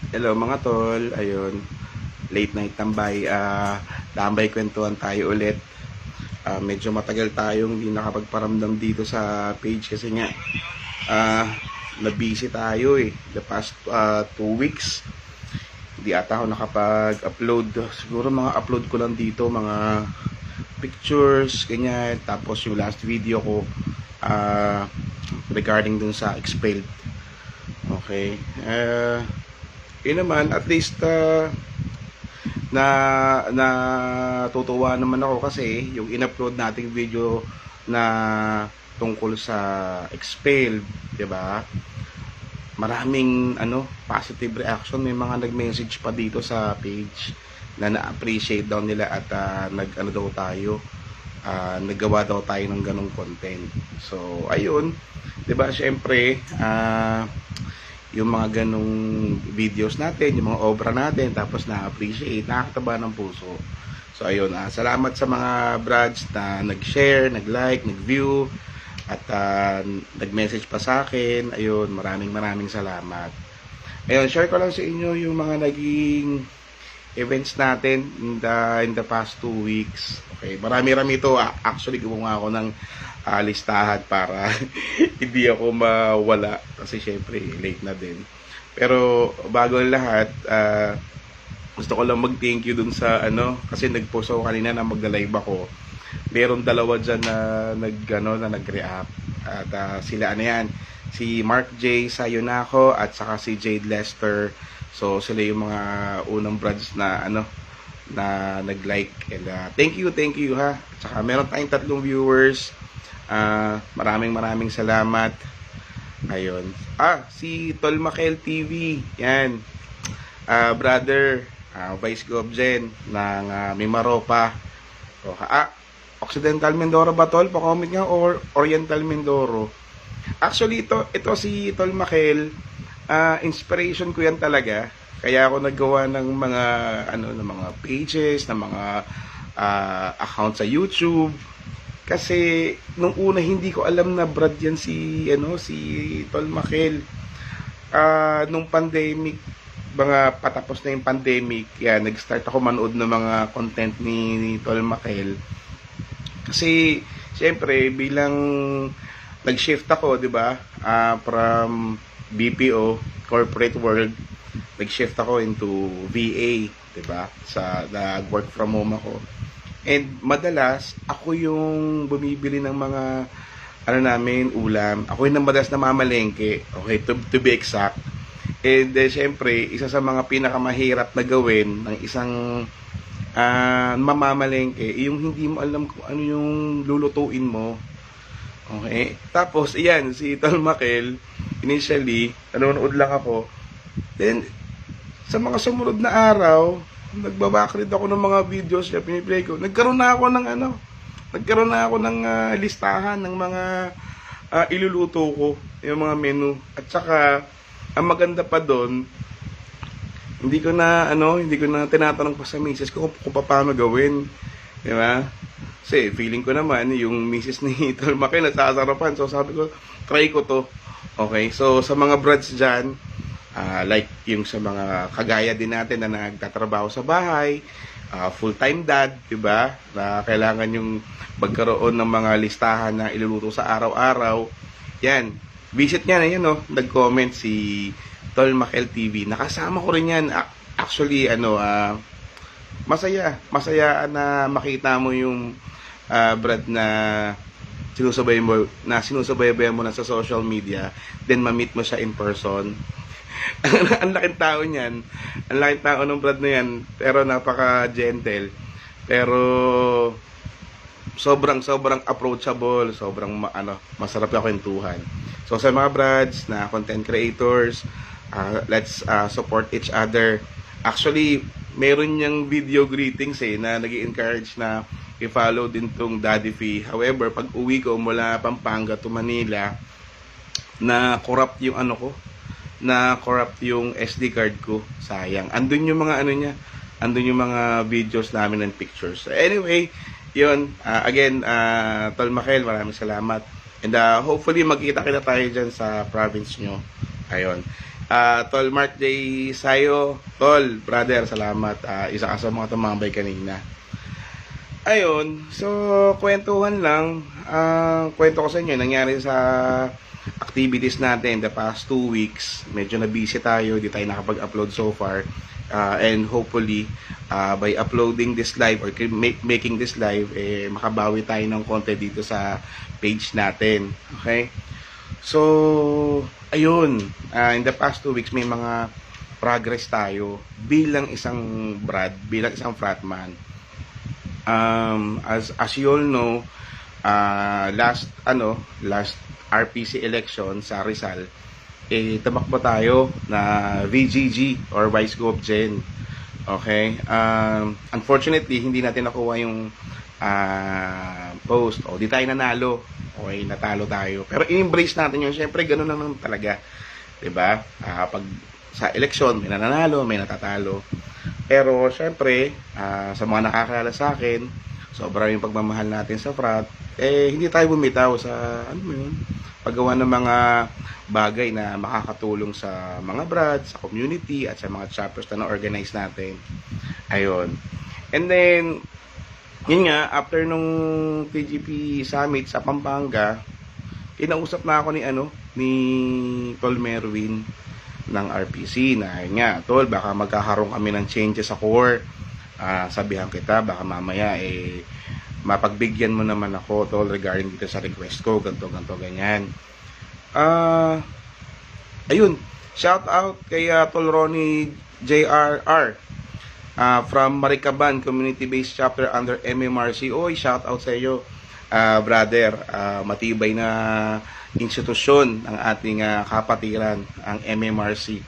Hello mga tol, ayun, late night tambay, tambay kwentuhan tayo ulit. Medyo matagal tayong hindi nakapagparamdam dito sa page kasi nga, ah, na-busy tayo the past 2 weeks. Hindi ata ako nakapag-upload. Siguro mga upload ko lang dito, mga pictures, ganyan. Tapos yung last video ko, ah, regarding dun sa expelled. Okay. Yun naman, at least na natutuwa naman ako kasi yung in-upload nating video na tungkol sa expelled, 'di ba? Maraming positive reaction, may mga nag-message pa dito sa page na na-appreciate daw nila at nag-ano daw tayo, naggawa daw tayo ng ganong content. So ayun, 'di ba? Syempre, yung mga ganong videos natin, yung mga obra natin, tapos na-appreciate, nakakataba ng puso. So ayun, salamat sa mga brads na nag-share, nag-like, nag-view, at nag-message pa sa akin. Ayun, maraming salamat. Ayun, share ko lang sa inyo yung mga naging events natin in the past 2 weeks. Okay, marami-rami ito. Actually, gumawa ako ng listahan para hindi ako mawala kasi syempre late na din. Pero bago ang lahat, gusto ko lang mag-thank you dun sa kasi nag-post ako kanina na magla-live ako. Meron dalawa diyan na nag-react at sila yan, si Mark J. Sayonako at saka si Jade Lester. So sila yung mga unang brads na na nag-like and thank you ha. At saka meron tayong 3 viewers. Maraming salamat. Ayun. Si Tolmakel TV. Yan. Brother, Vice Gobjen ng Mimaropa. O, Occidental Mindoro ba tol? Pa-comment nga or Oriental Mindoro. Actually ito si Tolmakel, inspiration ko yan talaga. Kaya ako naggawa ng mga ng mga pages, ng mga account sa YouTube. Kasi nung una hindi ko alam na brad yan si Tol Makel. Nung pandemic, mga patapos na yung pandemic, yan nag-start ako manood ng mga content ni Tol Makel. Kasi siyempre bilang nag-shift ako, 'di ba? From BPO, corporate world, nag-shift ako into VA, 'di ba? Sa nag-work from home ako. And madalas, ako yung bumibili ng mga namin, ulam. Ako yung madalas na mamalengke. Okay, to be exact. And syempre, isa sa mga pinakamahirap na gawin ng isang mamamalengke, yung hindi mo alam kung ano yung lulutuin mo. Okay? Tapos, iyan, si Tol Makel, initially, nanonood lang ako. Then, sa mga sumunod na araw, nagbabakrid ako ng mga videos niya, piniplay ko. Nagkaroon na ako ng listahan ng mga iluluto ko, yung mga menu. At saka, ang maganda pa doon, hindi ko na tinatanong pa sa misis ko kung paano gawin. Di ba? Kasi feeling ko naman, yung misis ni Tol Makel nasasarapan. So sabi ko, try ko to. Okay, so sa mga brads dyan, like yung sa mga kagaya din natin na nagtatrabaho sa bahay, full-time dad, 'di ba? Na kailangan yung magkaroon ng mga listahan na iluluto sa araw-araw. Yan. Visit niya na 'yan, nag-comment si Tol Makel TV. Nakasama ko rin 'yan. Actually, masaya na makita mo yung brad na sinusubaybayan mo na sa social media, then ma-meet mo siya in person. Ang laking tao niyan. Ang laking tao ng brad na yan. Pero napaka-gentle. Pero sobrang approachable. Sobrang masarap na kwentuhan. So sa mga brads na content creators, let's support each other. Actually, meron niyang video greetings na nag-i-encourage na i-follow din tong Daddy Fee. However, pag uwi ko mula Pampanga to Manila, na corrupt yung yung SD card ko. Sayang. Andun yung mga niya. Andun yung mga videos namin and pictures. Anyway, yun. Again, Tol Makel, maraming salamat. And hopefully, magkita-kita tayo dyan sa province nyo. Ayun. Tol Mark J. Sayo, Tol, brother, salamat. Isa ka sa mga tumambay kanina. Ayun, so kwentuhan lang. Kwento ko sa inyo, nangyari sa activities natin the past 2 weeks. Medyo na busy tayo, di tayo nakapag-upload so far. And hopefully, by uploading this live or making this live, makabawi tayo ng konti dito sa page natin. Okay? So, ayun, in the past 2 weeks, may mga progress tayo bilang isang Brad, bilang isang fratman. As you all know, last RPC election sa Rizal, tumakbo tayo na VGG or Vice Gov Gen. Okay? Unfortunately, hindi natin nakuha yung post. O, di tayo nanalo. Okay, natalo tayo. Pero in-embrace natin yun. Siyempre, ganun naman talaga. 'Di ba? Pag sa eleksyon, may nananalo, may natatalo. Pero, siyempre, sa mga nakakilala sa akin, sobra yung pagmamahal natin sa frat, hindi tayo bumitaw sa, paggawa ng mga bagay na makakatulong sa mga brad, sa community, at sa mga chapters na na-organize natin. Ayun. And then, yun nga, after nung TGP Summit sa Pampanga, kinausap na ako ni Tol Merwin ng RPC na, yun nga, Tol, baka magkakaroon kami ng changes sa core. Sabihan kita, baka mamaya, mapagbigyan mo naman ako, Tol, regarding dito sa request ko, ganto, ganyan. Ayun, shout out kay Tol Ronnie JRR from Maricaban Community-Based Chapter under MMRC. Oy, shout out sa iyo, brother. Matibay na institusyon ng ating kapatiran, ang MMRC.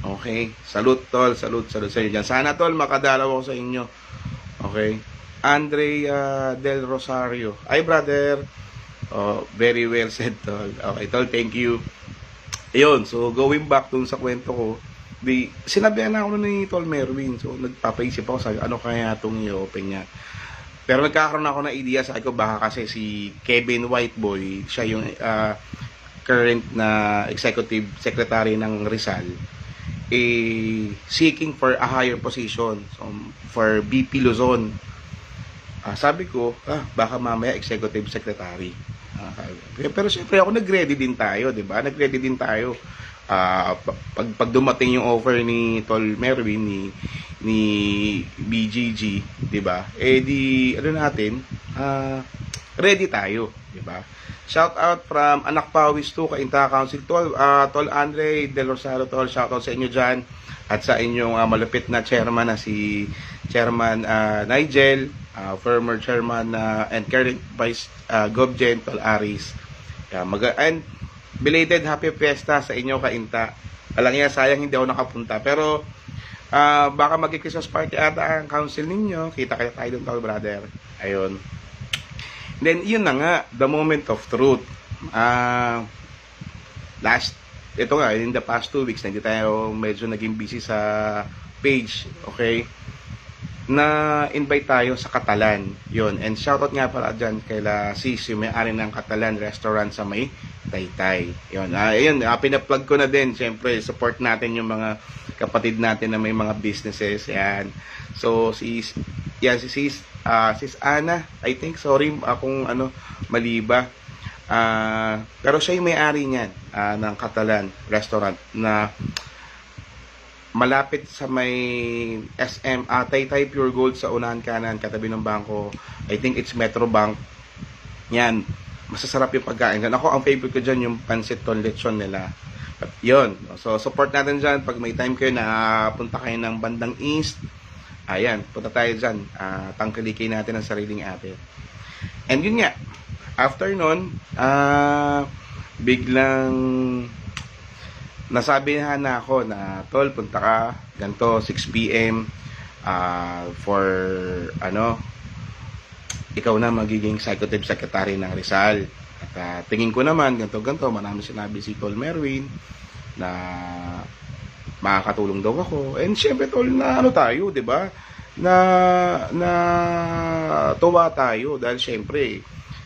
Okay? Salute, Tol. Salute sa inyo dyan. Sana, Tol, makadalaw ako sa inyo. Okay? Andre Del Rosario. Ay, brother. Oh, very well said, Tol. Okay, Tol, thank you. Ayun, so going back dun sa kwento ko, sinabihan na ako ni Tol Merwin. So, nagpapaisip ako sa ano kaya itong i-open niya. Pero nagkakaroon ako ng idea, sa ko baka kasi si Kevin Whiteboy, siya yung current na executive secretary ng Rizal, seeking for a higher position, so, for BP Luzon. Sabi ko, baka mamaya executive secretary. Pero siyempre ako nag-ready din tayo, 'di ba? Nag-ready din tayo. Pag dumating yung offer ni Tol Merwin ni BGG, 'di ba? Ready tayo, 'di ba? Shout out from Anak Pawis to Cainta Council, Tol Andre Del Rosario, Tol, shout out sa inyo diyan at sa inyong malupit na chairman na si Chairman Nigel, former chairman and current Vice Gov Gen, Tol Aris. And belated happy fiesta sa inyo, Cainta. Alang yan, sayang hindi ako nakapunta. Pero baka mag-Christmas party ata ang council ninyo. Kita-kita tayo doon, Tol, brother. Ayun. Then, yun na nga, the moment of truth. Ito nga, in the past 2 weeks, hindi tayo medyo naging busy sa page, okay? Na-invite tayo sa Catalan, yun. And shoutout nga pala dyan kay Sis, yung may-ari ng Catalan restaurant sa may Taytay. Yun, pinaplug ko na din. Siyempre, support natin yung mga kapatid natin na may mga businesses. Yan. So, Sis Ana, I think, sorry kung mali ba. Pero siya yung may-ari niyan, ng Catalan restaurant na malapit sa may SM, Taytay Pure Gold sa unahan kanan, katabi ng bangko. I think it's Metro Bank. Yan. Masasarap yung pagkain. Ako, ang favorite ko dyan yung pancit con lechon nila. But, yun. So, support natin dyan. Pag may time kayo na punta kayo ng bandang east, ayan, punta tayo dyan. Tangkilikin natin ang sariling atin. And yun nga, after nun, biglang nasabihan na ako na, Tol, punta ka, ganito, 6 p.m. For, ikaw na magiging executive secretary ng Rizal. At tingin ko naman, ganito, marami sinabi si Tol Merwin na makakatulong daw ako. And syempre, Tol, na tayo, di ba? Na tuwa tayo dahil syempre,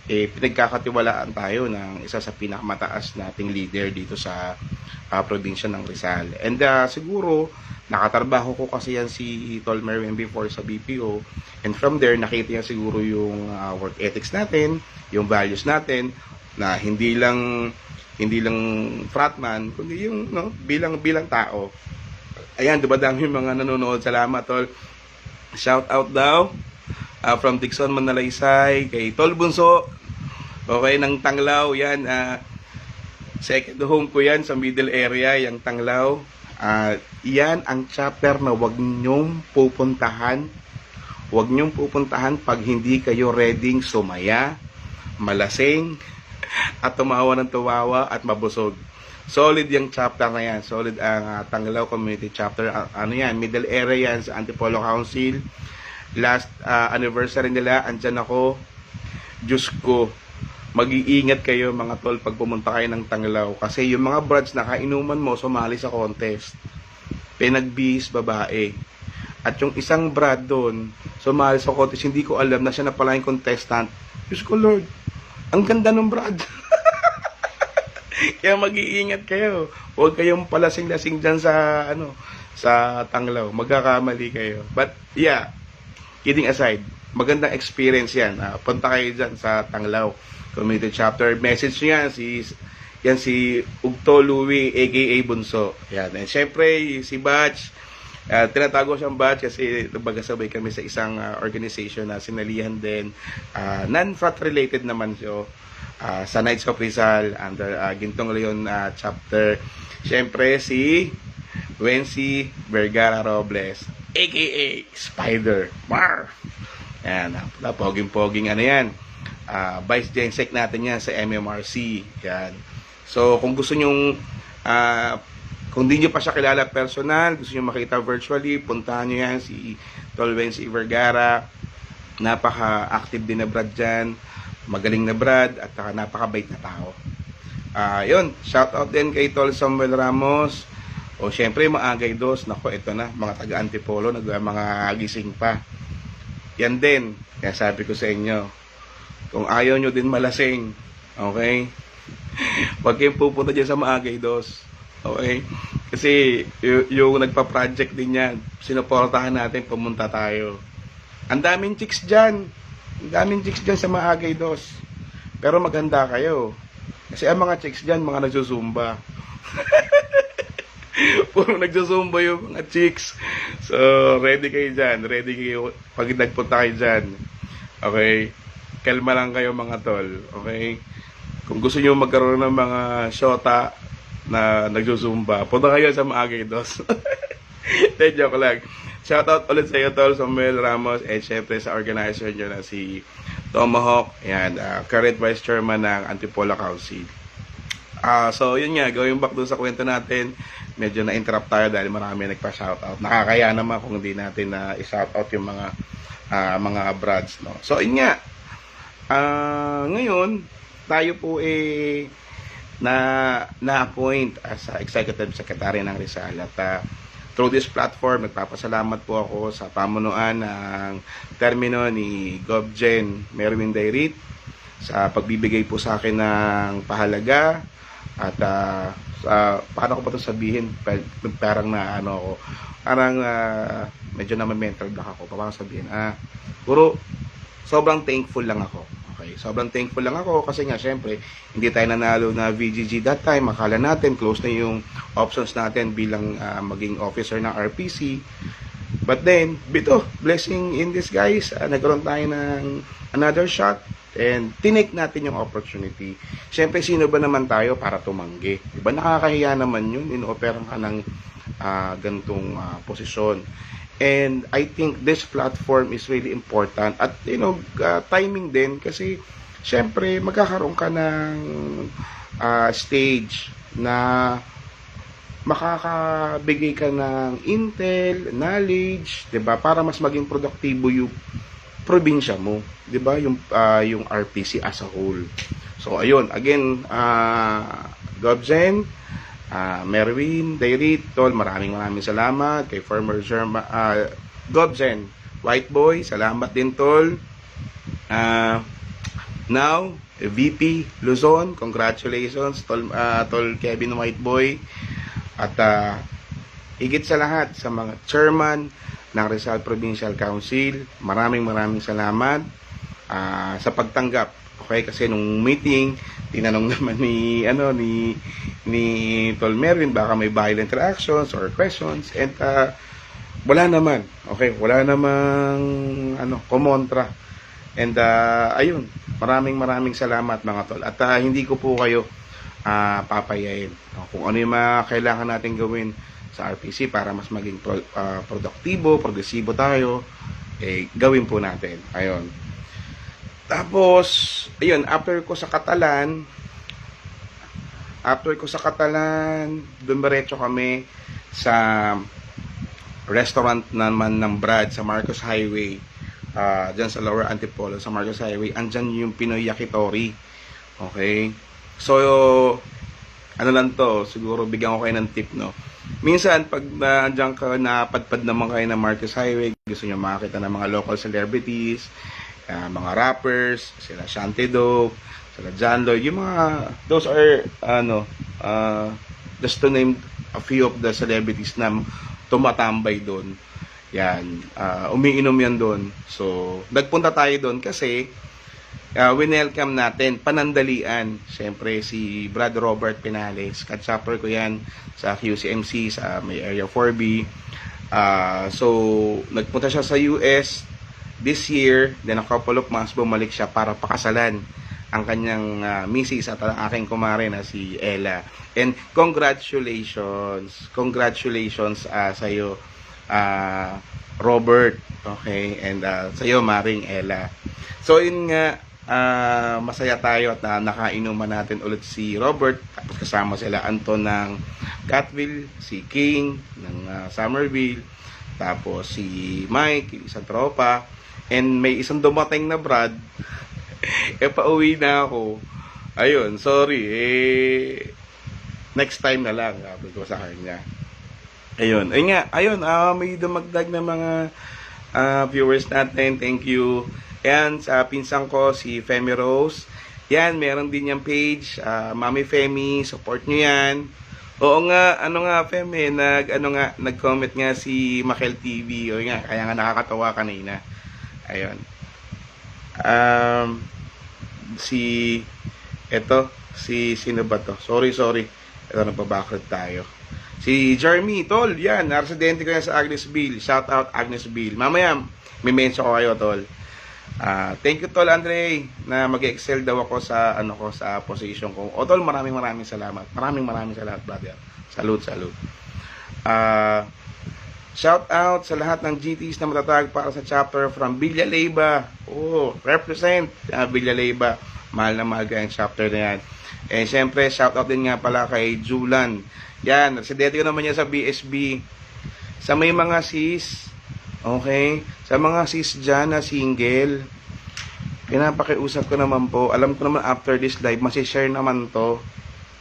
pinagkakatiwalaan tayo ng isa sa pinakamataas nating leader dito sa probinsya ng Rizal. And siguro, nakatrabaho ko kasi yan si Tol Merwin before sa BPO. And from there, nakita niya siguro yung work ethics natin, yung values natin, na hindi lang fratman, kundi yung bilang tao. Ayan, diba dami yung mga nanonood. Salamat, Tol. Shout out daw from Dixon Manalaysay kay Tol Bunso. Okay, ng Tanglaw. Yan, second home ko yan sa middle area, yung Tanglaw. Yan ang chapter na wag nyong pupuntahan. Wag nyong pupuntahan pag hindi kayo ready sumaya, malasing, at tumawa ng tuwawa at mabusog. Solid yung chapter na yan. Solid ang Tanglaw Community Chapter. Ano yan, middle area yan sa Antipolo Council. Last anniversary nila, andyan ako. Diyos ko, mag-iingat kayo mga tol pag pumunta kayo ng Tanglaw. Kasi yung mga brads na kainuman mo, sumali sa contest. Pinagbihis babae. At yung isang brad doon, sumali sa contest, hindi ko alam na siya na pala yung contestant. Diyos ko Lord, ang ganda ng brad. Kaya mag-iingat kayo. Huwag kayong palasing-lasing dyan sa Tanglaw. Magkakamali kayo. But yeah, kidding aside, magandang experience yan. Punta kayo dyan sa Tanglaw Community Chapter. Message nyo yan si Ugto Louie aka Bunso. Yan. And syempre si Batch, tinatago siyang Batch kasi nagbagasabay kami sa isang organization na sinalihan din. Non-frat related naman siya. Sa Knights of Rizal under Gintong Leon chapter. Siyempre si Wency Vergara Robles aka Spider Mar. Yan, poging-poging yan. Vice Gensec natin yan sa MMRC. Yan. So kung gusto nyong kung di nyo pa siya kilala personal, gusto nyo makita virtually, puntahan nyo yan si Tol Wency Vergara. Napaka-active din na brad dyan. Magaling na brad at napakabait na tao. Yun, shout out din kay Tol Samuel Ramos. O syempre mga Agay Dos, nako ito na, mga taga Antipolo, mga gising pa. Yan din, kaya sabi ko sa inyo, kung ayaw nyo din malasing, okay? Huwag kayong pupunta dyan sa mga Agay Dos. Okay? Kasi yung nagpa-project din yan, sinuportahan natin, pumunta tayo. Ang daming chicks dyan. Ang daming chicks dyan sa mga Agay Dos. Pero maganda kayo. Kasi ang mga chicks dyan, mga nagsusumba. Puro nagsusumba yung mga chicks. So, ready kayo dyan. Ready kayo pag nagpunta kayo dyan. Okay? Kalma lang kayo mga tol. Okay? Kung gusto nyo magkaroon ng mga shota na nagsusumba, punta kayo sa mga Agay Dos. Joke lang. Shoutout ulit sa iyo, Tol Samuel Ramos, at syempre sa organizer nyo na si Tomahawk, and current vice chairman ng Antipolo Council. So, yun nga, going back dun sa kwento natin, medyo na-interrupt tayo dahil marami nagpa-shoutout. Nakakaya naman kung hindi natin na i-shoutout yung mga brads, no? So, yun nga, ngayon, tayo po na-appoint as Executive Secretary ng Rizal. At through this platform, nagpapasalamat po ako sa pamunuan ng termino ni Govgen Merwin Dairit sa pagbibigay po sa akin ng pahalaga at paano ko pa ito sabihin, parang medyo na mental block ako, paano sabihin, puro sobrang thankful lang ako. Okay, sobrang thankful lang ako kasi nga syempre hindi tayo nanalo na VGG that time. Akala natin close na yung options natin bilang maging officer ng RPC. But then, blessing in disguise, nagkaroon tayo ng another shot and tinake natin yung opportunity. Syempre, sino ba naman tayo para tumanggi? Diba nakakahiya naman yun, inoperan ka ng gantong posisyon. And I think this platform is really important at timing din kasi syempre magkakaroon ka ng stage na makakabigay ka ng intel, knowledge, 'di ba? Para mas maging produktibo yung probinsya mo, 'di ba? Yung RPC as a whole. So ayun, again, Govgen, Merwin Dairit, Tol, maraming salamat kay former Govgen White Boy, salamat din Tol. Now, VP Luzon, congratulations, Tol Kevin Whiteboy. At higit sa lahat, sa mga chairman ng Rizal Provincial Council, maraming salamat sa pagtanggap. Okay, kasi nung meeting, tinanong naman ni Tol Merwin baka may violent reactions or questions, and wala naman. Okay, wala namang kumontra. And ayun, maraming salamat mga tol. At hindi ko po kayo papayain. Kung ano yung mga kailangan natin gawin sa RPC para mas maging produktibo, progresibo tayo, gawin po natin. Ayun. Tapos, ayun, after ko sa Catalan, doon diretso kami sa restaurant naman ng Brad sa Marcos Highway. Dyan sa Lower Antipolo, sa Marcos Highway, andyan yung Pinoy Yakitori. Okay? So, ano lang to, siguro bigyan ko kayo ng tip, no? Minsan, pag andyan ka, napadpad naman kayo ng Marcos Highway, gusto nyo makakita ng mga local celebrities, mga rappers, sila Shanty Dope, sila John Lloyd, yung mga, those are, just to name a few of the celebrities na tumatambay doon. Yan, umiinom yan doon. So, nagpunta tayo doon kasi winelcome natin, panandalian. Siyempre, si Brad Robert Pinales, katchapper ko yan sa QCMC, sa may Area 4B. So, nagpunta siya sa US this year, then a couple of months, bumalik siya para pakasalan ang kanyang misis at ang aking kumare na si Ella. And congratulations sa iyo, Robert, okay, and sa iyo, Maring Ella. So yun nga, masaya tayo at nakainuman natin ulit si Robert, tapos kasama sila Anton ng Catville, si King ng Somerville, tapos si Mike, isang tropa, and may isang dumating na Brad. Pauwi na ako. Ayun, sorry, next time na lang, sabi ko sa kanya. Ayun, may dumagdag na mga viewers natin. Thank you. Ayan, sa pinsang ko, si Femi Rose. Yan, meron din yung page. Mami Femi, support nyo yan. Oo nga, Femi, nag-comment nga si Makel TV. O nga, kaya nga nakakatawa kanina. Ayun. Sino ba to? Sorry. Ito, nagpa-background tayo. Si Jeremy, tol, yan, residente ko yan sa Agnesville. Shout out Agnesville. Mamaya, may mention ko kayo, tol. Thank you, tol Andre, na mag-excel daw ako sa sa position ko. O tol, maraming salamat. Maraming salamat, brother. Salute. Shout out sa lahat ng GTs na matatag para sa chapter from Villa Leyva. Represent Villa Leyva. Mahal na mahal ka yung chapter na yan. And syempre, shout out din nga pala kay Julan. Yan, residente ko naman yan sa BSB. Sa may mga sis, okay? Sa mga sis dyan na single, pinapakiusap ko naman po. Alam ko naman after this live, masishare naman to.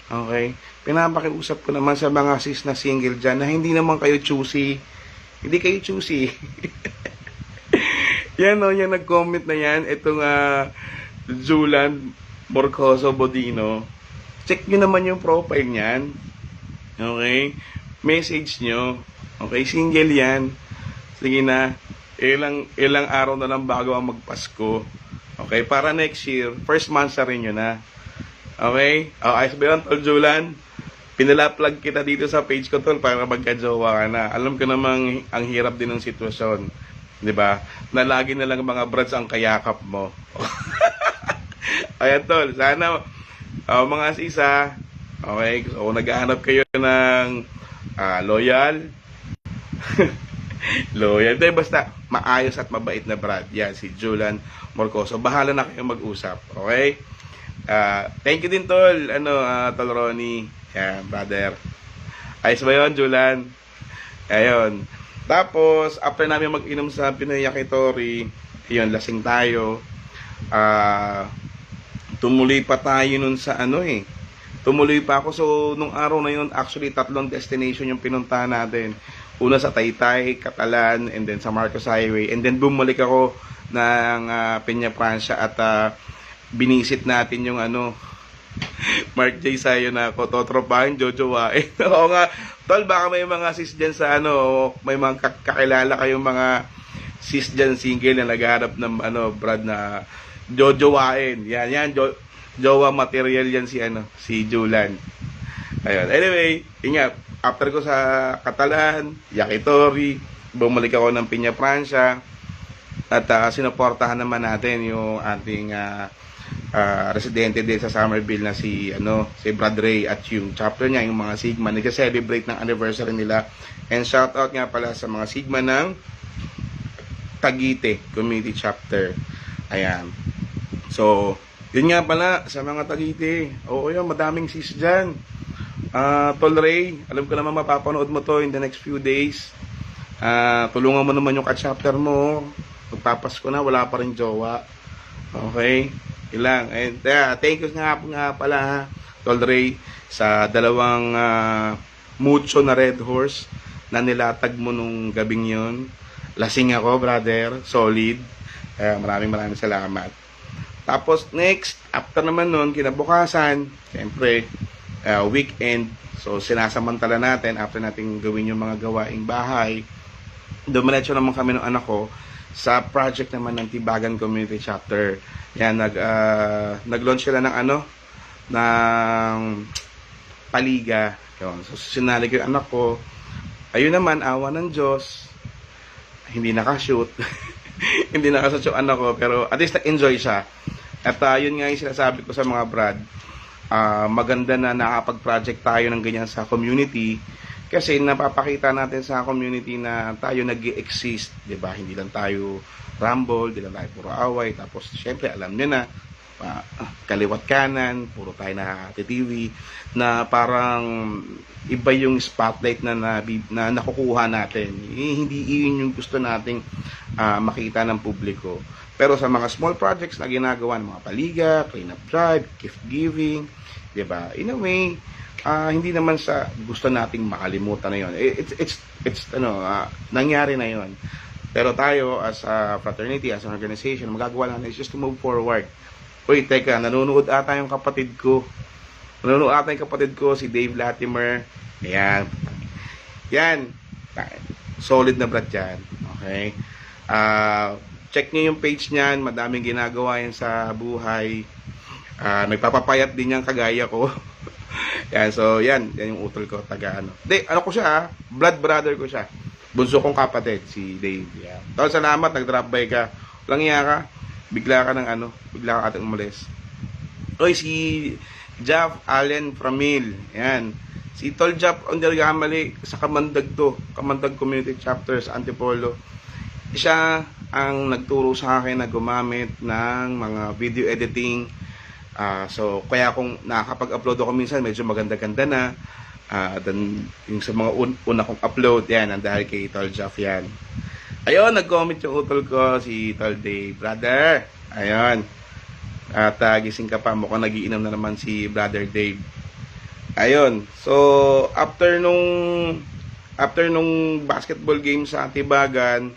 Okay? Pinapakiusap ko naman sa mga sis na single dyan na hindi naman kayo choosy. Hindi kayo choosy. Yan yan nag-comment na yan. Itong Julan Morcoso Bodino. Check nyo naman yung profile niyan. Okay? Message nyo. Okay? Single yan. Sige na. Ilang araw na lang bago ang magpasko. Okay? Para next year, first month sa rin nyo na. Okay? Ayos ba yun, Tol Julan? Pinala-plug kita dito sa page ko, Tol, para magka-jowa ka na. Alam ko namang ang hirap din ng sitwasyon. Diba? Na lagi na lang mga brads ang kayakap mo. Ayan, Tol. Sana, mga sisa, okay, so naghahanap kayo ng loyal. Loyal. Dahil basta maayos at mabait na brad. Yan, si Julan Morcoso. Bahala na kayo mag-usap. Okay? Thank you din, Tol. Tol Ronnie. Yan, brother. Ayos ba yun, Julan? Ayun. Tapos, after namin mag-inom sa Pinoy Yakitori, yun, lasing tayo. Tumuloy pa tayo nun sa Tumuloy pa ako. So, nung araw na yun, actually, 3 destination yung pinuntahan natin. Una sa Taytay, Catalan, and then sa Marcos Highway. And then, bumalik ako ng Peña Francia at binisit natin yung ano, Mark J. Sayo na ako, totropahin, jojowain. Oo nga, tol, baka may mga sis dyan sa ano, may mga kakilala kayong mga sis dyan single na naghahanap ng ano, Brad na jojowain. Yan, jowa material yan si ano, si Julan. Ayun, anyway, ingat, after ko sa Catalan, Yakitori, bumalik ako ng Piña Francia, at sinuportahan naman natin yung ating residente din sa Somerville na si Brad Ray at yung chapter niya, yung mga Sigma, nag-celebrate ng anniversary nila. And shout out nga pala sa mga Sigma ng Taguite Community Chapter. Ayan. So, yun nga pala sa mga Taguite. Oo yun, madaming sis dyan. Tol Ray, alam ko naman mapapanood mo to in the next few days. Tulungan mo naman yung ka-chapter mo. Magpapasko na, wala pa rin jowa. Okay? Ilang. And thank you nga pala Tol Ray sa dalawang mucho na Red Horse na nilatag mo nung gabing yon. Lasing ako, brother. Solid. Maraming salamat. Tapos next, after naman nun, kinabukasan, siyempre, weekend. So sinasamantala natin after natin gawin yung mga gawaing bahay. Dumiretso naman kami ng anak ko sa project naman ng Tibagan Community Chapter. Yan, nag-launch sila ng ng paliga. Yun. So, sinali ko yung anak ko. Ayun naman, awa ng Diyos, hindi nakashoot. Hindi nakashoot yung anak ko, pero at least nag-enjoy siya. At yun nga yung sinasabi ko sa mga Brad, maganda na nakapag-project tayo ng ganyan sa community. Kasi napapakita natin sa community na tayo nag-exist, 'di ba? Hindi lang tayo rumble, hindi lang tayo puro away. Tapos syempre alam niyo na kaliwat kanan, puro tayo na TV na parang iba yung spotlight na nakukuha natin. Hindi iyon yung gusto nating makita ng publiko. Pero sa mga small projects na ginagawa ng mga paliga, clean up drive, gift giving, 'di ba? In a way, hindi naman sa gusto nating makalimutan na 'yon. It's nangyari na 'yon. Pero tayo as a fraternity, as an organization, magagawa natin is just to move forward. Uy, teka, nanonood ata yung kapatid ko. Nanonood ata yung kapatid ko, si Dave Latimer. Ayan. Yan. Solid na Brad yan. Okay. Check nyo yung page niyan. Madaming ginagawa yan sa buhay. Nagpapapayat din yan kagaya ko. Yan, so yan yung utol ko, taga ko siya, blood brother ko siya. Bunso kong kapatid, si Dave. Yeah. Tol, salamat, nag-drop by ka. Walang iya ka, bigla ka ating umalis. Oy, si Jeff Allen Framil. Yan. Si Tol Jeff Ondergamali sa Kamandag Community Chapter sa Antipolo. Siya ang nagturo sa akin na gumamit ng mga video editing. So, kaya kung nakakapag-upload ako minsan, medyo maganda-ganda na. Then, yung sa mga una kong upload, yan, ang dahil kay Tol Jeff yan. Ayun, nag-comment yung utol ko, si Tol Dave. Brother, ayun. At gising ka pa, mukhang nagiinom na naman si Brother Dave. Ayun, so, after nung basketball game sa Tibagan,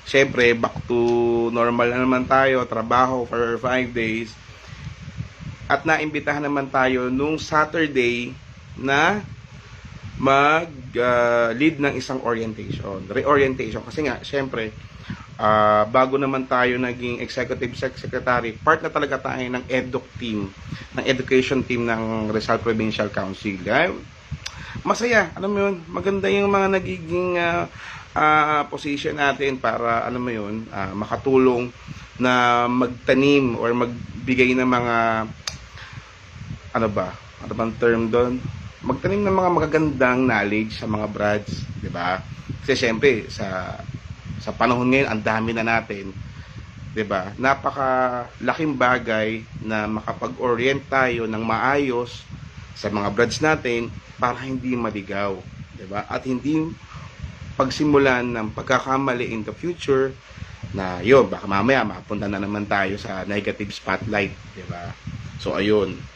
syempre, back to normal na naman tayo, trabaho for 5 days. At naimbitahan naman tayo nung Saturday na mag-lead ng isang reorientation. Kasi nga, syempre, bago naman tayo naging executive secretary, part na talaga tayo ng EDUC team, ng education team ng Rizal Provincial Council. Masaya, alam mo yun, maganda yung mga nagiging position natin para, alam mo yun, makatulong na magtanim or magbigay ng mga ano bang term doon? Magtanim ng mga magagandang knowledge sa mga brads, di ba? Kasi syempre sa panahon ngayon ang dami na natin, di ba? Napakalaking bagay na makapag-orient tayo ng maayos sa mga brads natin para hindi maligaw, di ba? At hindi pagsimulan ng pagkakamali in the future na yun, baka mamaya mapunta na naman tayo sa negative spotlight, di ba? So ayun.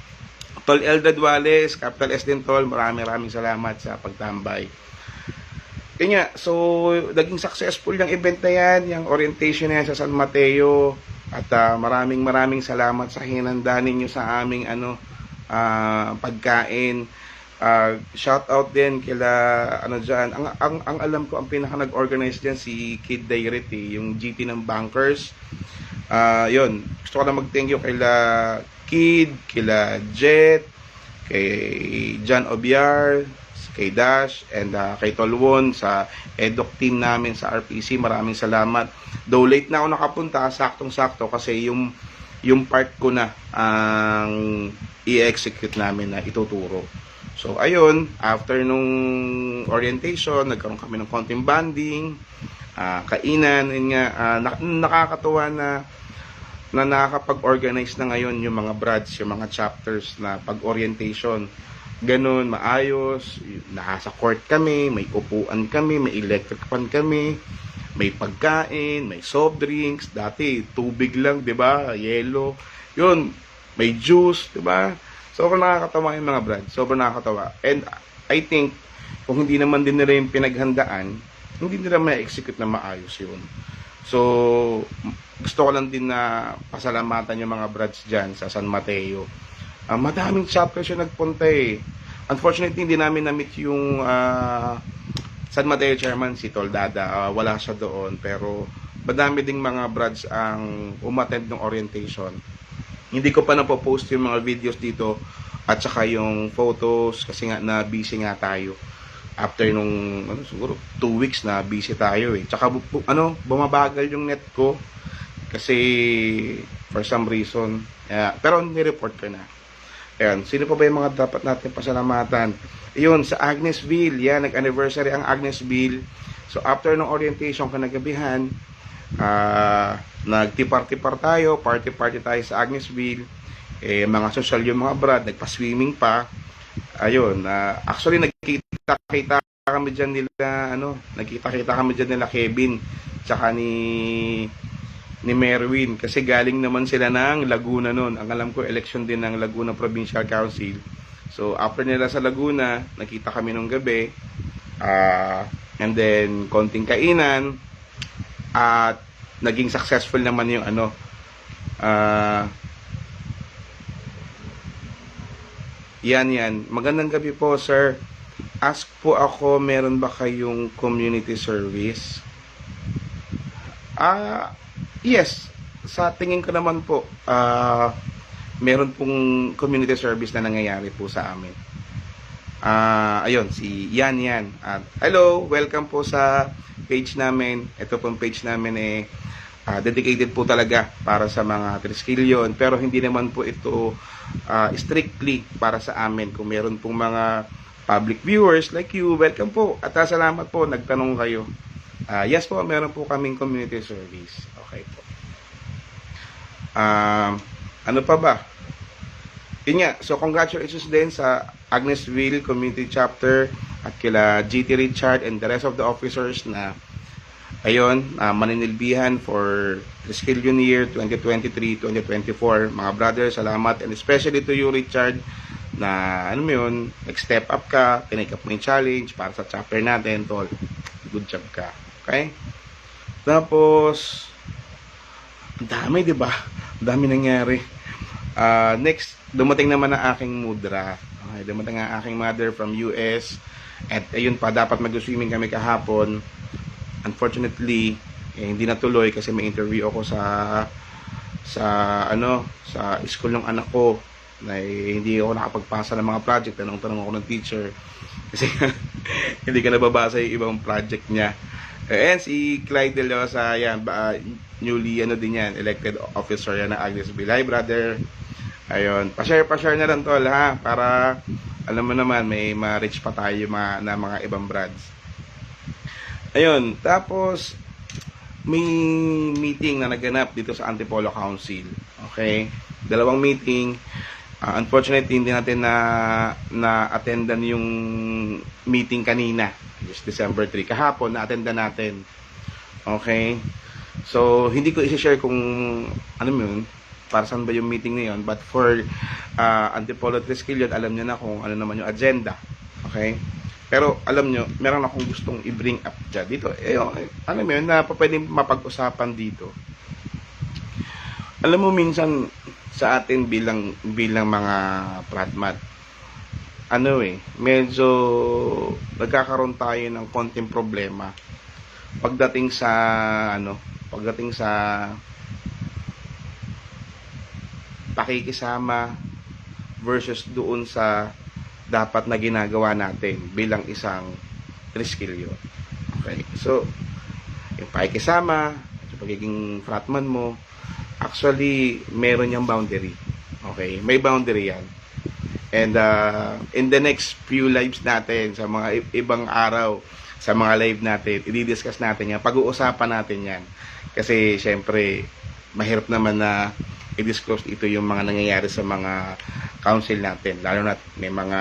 Tol Eldred Wallace, Capital S din Tol, maraming salamat sa pagtambay. Kanya, so naging successful yung event na yan, yung orientation na yan sa San Mateo. At maraming salamat sa hinanda ninyo sa aming pagkain. Shout out din kila diyan. Ang alam ko ang pinaka nag-organize diyan si Kid Dairit yung GT ng Bankers. Yun, gusto ko na mag-thank you kila Kid, kila Jet, kay John Obiar, kay Dash, and kay Tolwon sa EDOC team namin sa RPC. Maraming salamat. Though late na ako nakapunta, saktong-sakto kasi yung part ko na ang i-execute namin na ituturo. So, ayun, after nung orientation, nagkaroon kami ng konting banding, kainan, yun nga, nakakatuwa na nakakapag-organize na ngayon yung mga brads, yung mga chapters na pag-orientation. Ganun, maayos, nasa court kami, may upuan kami, may electric fan kami, may pagkain, may soft drinks, dati tubig lang, 'di ba? Yelo. 'Yun, may juice, 'di ba? Sobrang nakakatawa yung mga brad, sobrang nakakatawa. And I think kung hindi naman din nila yung pinaghandaan, hindi nila ma-execute na maayos 'yun. So, gusto ko lang din na pasalamatan yung mga brads diyan sa San Mateo. Madaming chapters yung nagpunta eh. Unfortunately, hindi namin na-meet yung San Mateo chairman, si Toldada. Wala siya doon. Pero madami ding mga brads ang umattend ng orientation. Hindi ko pa napopost yung mga videos dito at saka yung photos kasi nga na busy nga tayo. After nung siguro 2 weeks na busy tayo eh. Tsaka bumabagal yung net ko kasi for some reason. Pero ni-report ko na. Ayan, sino pa ba yung mga dapat natin pasalamatan? Yun, sa Agnesville, yan, nag-anniversary ang Agnesville. So, after ng orientation kanagabihan, nagtipar-tipar tayo, party-party tayo sa Agnesville. Mga social yung mga brad, nagpa-swimming pa. Ayun, actually, nagkita-kita kami dyan nila, nagkita-kita kami dyan nila Kevin, tsaka ni Merwin kasi galing naman sila ng Laguna noon. Ang alam ko election din ng Laguna Provincial Council. So after nila sa Laguna, nakita kami nung gabi. And then konting kainan at naging successful naman yung yan. Magandang gabi po, sir. Ask po ako, meron ba kayong community service? Yes, sa tingin ko naman po, meron pong community service na nangyayari po sa amin. Ayun, si Yan. Hello, welcome po sa page namin. Ito pong page namin dedicated po talaga para sa mga triskilyon. Pero hindi naman po ito strictly para sa amin. Kung meron pong mga public viewers like you, welcome po. At salamat po, nagtanong kayo. Yes po, meron po kaming community service. Okay po. Ano pa ba? Yun nga, so congratulations din sa Agnesville Community Chapter at kila GT Richard and the rest of the officers na maninilbihan for Triskelion year 2023-2024. Mga brothers, salamat, and especially to you, Richard, na nag-step up ka, tinake up mo yung challenge para sa chapter natin, tol. Good job ka. Okay? Tapos, ang dami, di ba? Ang dami nangyari. Next, dumating naman ang aking mudra. Okay, dumating ang aking mother from US. At ayun pa, dapat mag-swimming kami kahapon. Unfortunately, hindi natuloy kasi may interview ako sa school ng anak ko na hindi ako nakapagpasa ng mga project. Tanong ako ng teacher kasi hindi ka nababasa yung ibang project niya. And si Clyde De Losa, yan, newly din yan, elected officer yan na Agnesville. Hi brother. Ayun, pa-share na lang tol ha, para alam mo naman may ma-reach pa tayo na mga ibang brads. Ayun, tapos may meeting na naganap dito sa Antipolo Council. Okay? 2 meeting. Unfortunately, hindi natin na-attendan yung meeting kanina. It's December 3. Kahapon, na-attendan natin. Okay? So, hindi ko i-share kung para saan ba yung meeting na yun. But for Antipolo Triskelion, alam niyo na kung ano naman yung agenda. Okay? Pero alam nyo, meron akong gustong i-bring up dyan. Dito, alam mo yun, na pwedeng mapag-usapan dito. Alam mo minsan sa atin bilang mga pratmat, medyo nagkakaroon tayo ng konting problema pagdating sa pagdating sa pakikisama versus doon sa dapat na ginagawa natin bilang isang triskilyo. Okay. So, yung pakikisama, yung pagiging fratman mo, actually, meron yung boundary. Okay? May boundary yan. And in the next few lives natin, sa mga ibang araw, sa mga live natin, i-discuss natin yan. Pag-uusapan natin yan. Kasi, syempre, mahirap naman na i-disclose ito yung mga nangyayari sa mga council natin. Lalo na may mga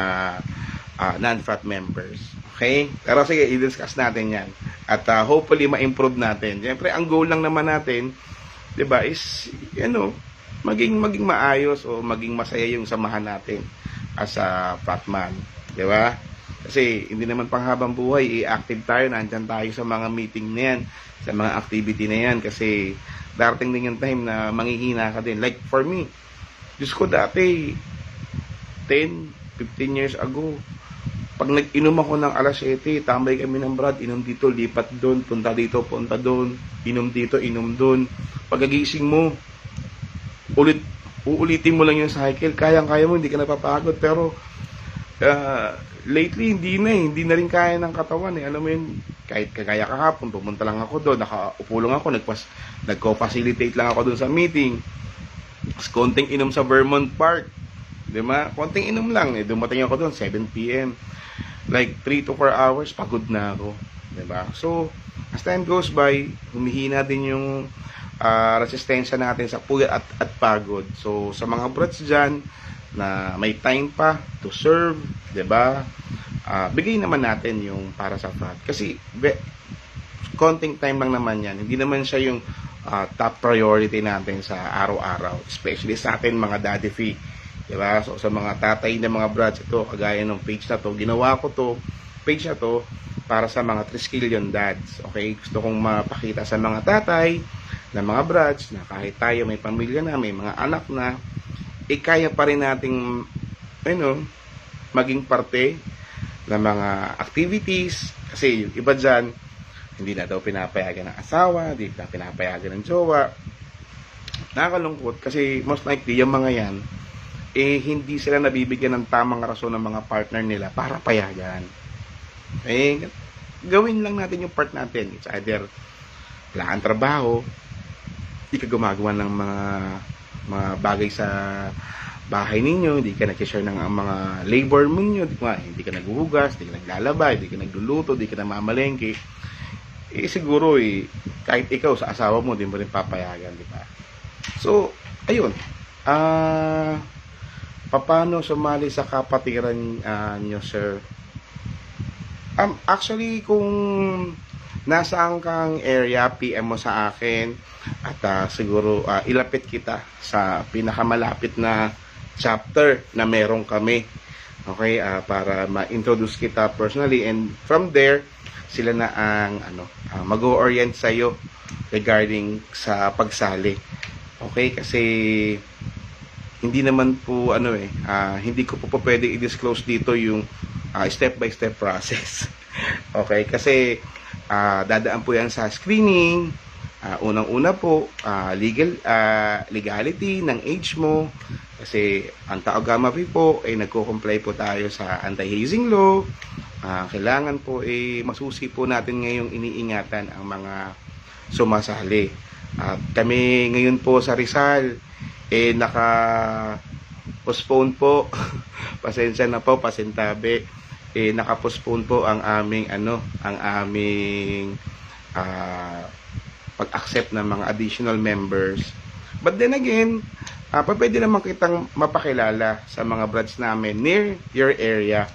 non-frat members. Okay? Pero sige, i-discuss natin yan. At hopefully, ma-improve natin. Syempre, ang goal lang naman natin, 'di ba, is maging maayos o maging masaya yung samahan natin as a fratman, 'di ba? Kasi hindi naman panghabang buhay i-active tayo, nandiyan tayo sa mga meeting na yan, sa mga activity na yan kasi darating din yung time na manghihina ka din. Like for me, Diyos ko dati 10, 15 years ago, pag nag-inom ako ng alas 7, tambay kami ng brad, inom dito, lipat doon, punta dito, punta doon, inom dito, inom doon. Pagkagising mo, uulitin mo lang yung cycle, kayang-kaya mo, hindi ka napapagod, pero lately, hindi na rin kaya ng katawan eh. Alam mo yun, kahit kagaya kahapon, pumunta lang ako doon, nakaupo lang ako, nagko-facilitate lang ako doon sa meeting. Tapos konting inom sa Vermont Park, di ba? Konting inom lang eh, dumating ako doon, 7 p.m. Like 3 to 4 hours, pagod na ako, di ba? So, as time goes by, humihina din yung resistensya natin sa puyat at pagod. So, sa mga brats dyan, na may time pa to serve, 'di ba? Bigay naman natin yung para sa frat. Kasi konting time lang naman 'yan. Hindi naman siya yung top priority natin sa araw-araw, especially sa atin mga daddy fee, 'di ba? So sa mga tatay ng mga brats, ito kagaya ng page na to, ginawa ko to page na to para sa mga triskillion dads. Okay? Gusto kong mapakita sa mga tatay na mga brats na kahit tayo may pamilya na, may mga anak na, kaya pa rin nating maging parte ng mga activities. Kasi yung iba dyan, hindi na daw pinapayagan ng asawa, hindi na pinapayagan ng jowa. Nakakalungkot kasi most likely yung mga yan, hindi sila nabibigyan ng tamang rason ng mga partner nila para payagan. Gawin lang natin yung part natin. It's either wala kang trabaho, hindi ka gumagawa ng mga bagay sa bahay ninyo, hindi ka nag-share ng mga labor mo ninyo, hindi ka naghuhugas, hindi ka naglalaba, hindi ka nagluluto, hindi ka namamalengke, siguro kahit ikaw sa asawa mo, hindi mo rin papayagan, di ba? So, ayun, paano sumali sa kapatiran nyo, sir? Actually, kung nasaan kang area, PM mo sa akin at siguro ilapit kita sa pinakamalapit na chapter na meron kami. Okay, para ma-introduce kita personally, and from there sila na ang mag-o-orient sa iyo regarding sa pagsali. Okay, kasi hindi naman po hindi ko po pwede i-disclose dito yung step by step process. Okay, kasi dadaan po yan sa screening. Unang-una po, legality ng age mo. Kasi ang Tau Gamma Phi po ay nagko-comply po tayo sa anti-hazing law. Kailangan po masusi po natin ngayong iniingatan ang mga sumasali. Kami ngayon po sa Rizal naka-postpone po. Pasensya na po, pasintabi. Naka-postpone po ang aming pag-accept ng mga additional members. But then again, pwede naman kitang mapakilala sa mga brads namin near your area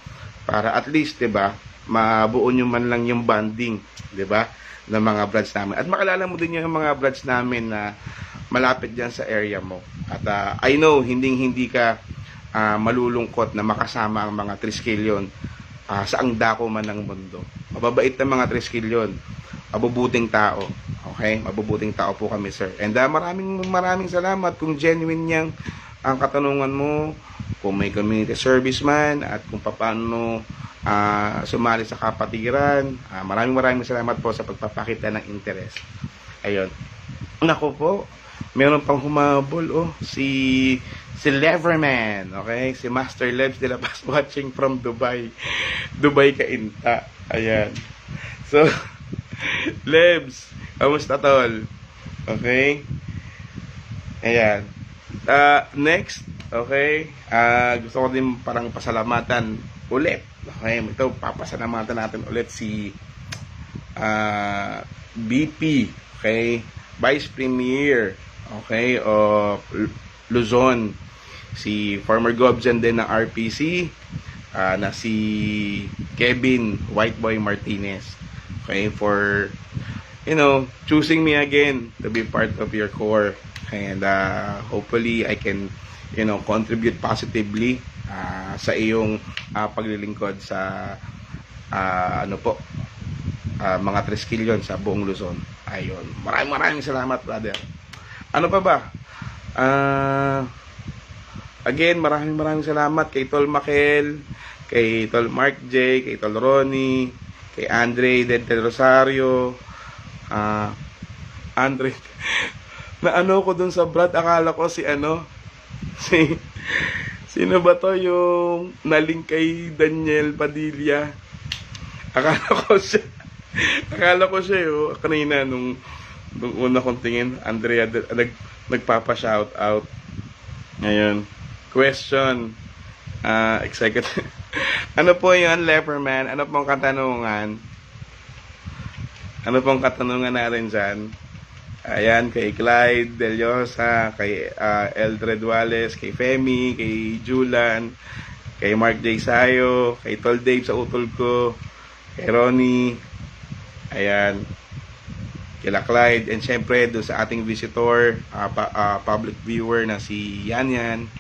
para at least, 'di ba, mabuo nyo man lang yung bonding, 'di ba, ng mga brads namin. At makilala mo din yung mga brads namin na malapit diyan sa area mo. At I know hindi ka malulungkot na makasama ang mga triskillion saang dako man ng mundo. Mababait na mga triskillion, mabubuting tao. Okay? Mabubuting tao po kami, sir. And maraming salamat kung genuine niyang ang katanungan mo, kung may community service man, at kung paano sumali sa kapatiran. Maraming salamat po sa pagpapakita ng interest. Ayun. Nako po, meron pang humabol, si Leverman, okay? Si Master Lebs de la Paz watching from Dubai. Dubai Kainta. Ayan. So, Lebs, kamusta tol? Okay? Ayan. Next, okay? Gusto ko din parang pasalamatan ulit. Okay, ito, papasalamatan natin ulit si BP, okay? Vice Premier, okay, of Luzon. Si former Gobjan din ng RPC, na si Kevin Whiteboy Martinez. Okay, for, choosing me again to be part of your core. And hopefully I can, contribute positively sa iyong paglilingkod sa mga Triskelion sa buong Luzon. Ayun. Maraming salamat, brother. Ano pa ba? Again, maraming salamat kay Tol Makel, kay Tol Mark J, kay Tol Ronnie, kay Andre Del Rosario, Andre. Na ko dun sa Brad, akala ko sino ba to yung naling kay Daniel Padilla? Akala ko siya kanina nung una kong tingin, Andrea nagpapa-shout out. Ngayon, question, executive. Ano po yun, Leperman? Ano pong katanungan? Ano pong katanungan natin dyan? Ayan, kay Clyde Deliosa, kay Eldred Wallace, kay Femi, kay Julan, kay Mark J. Sayo, kay Tol Dave sa utol ko, kay Ronnie, ayan, kila Clyde, and syempre doon sa ating visitor, public viewer na si Yan.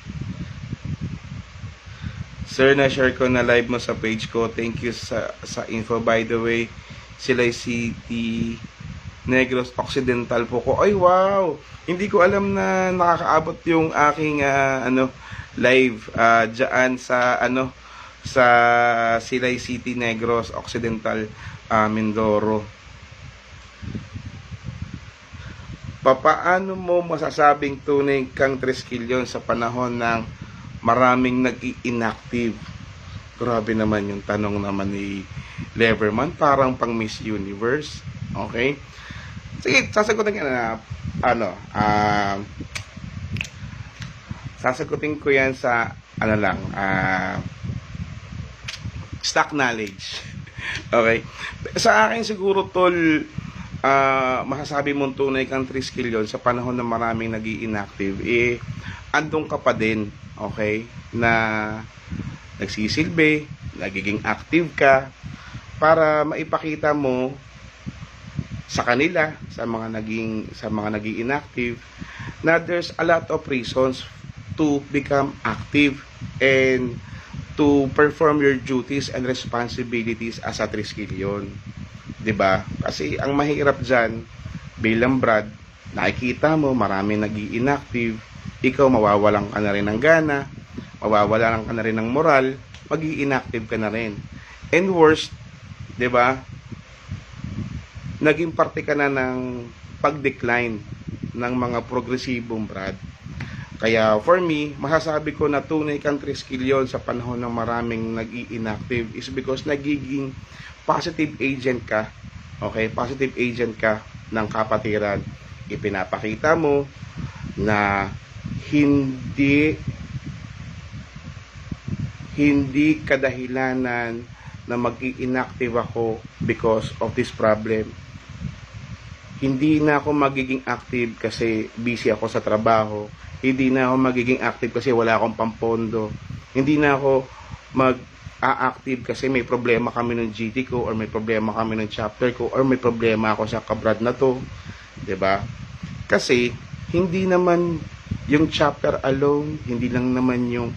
Sir, na-share ko na live mo sa page ko. Thank you sa info. By the way, Silay City Negros Occidental po ko. Ay, wow! Hindi ko alam na nakakaabot yung aking live dyan sa sa Silay City Negros Occidental, Mindoro. Paano mo masasabing tunay kang Triskelion sa panahon ng maraming nag-i-inactive? Grabe naman yung tanong naman ni Leverman, parang pang Miss Universe. Okay? Sige, sasagutin ko na sasagutin ko yan sa stock knowledge. Okay? Sa akin siguro, tol, masasabi mong tunay kang Triskelion sa panahon na maraming nag-i-inactive, andong ka pa din, okay, na nagsisilbi, nagiging active ka para maipakita mo sa kanila, sa mga nag-i-inactive, na there's a lot of reasons to become active and to perform your duties and responsibilities as a Triskelion. 'Di ba? Kasi ang mahirap diyan bilang Brad, nakikita mo marami nag-i-inactive, ikaw mawawalan ka na rin ng gana, mawawalan ka na rin ng moral, mag-i-inactive ka na rin. And worst, 'di ba? Naging parte ka na ng pag-decline ng mga progresibong Brad. Kaya for me, masasabi ko na tunay kang Triskelion sa panahon ng maraming nag-i-inactive is because nagiging positive agent ka. Okay? Positive agent ka ng kapatiran. Ipinapakita mo na hindi kadahilanan na mag-i-inactive ako because of this problem. Hindi na ako magiging active kasi busy ako sa trabaho. Hindi na ako magiging active kasi wala akong pampondo. Hindi na ako mag-a-active kasi may problema kami ng GT ko, or may problema kami ng chapter ko, or may problema ako sa kabrad na to. 'Di ba? Kasi hindi naman yung chapter alone, hindi lang naman yung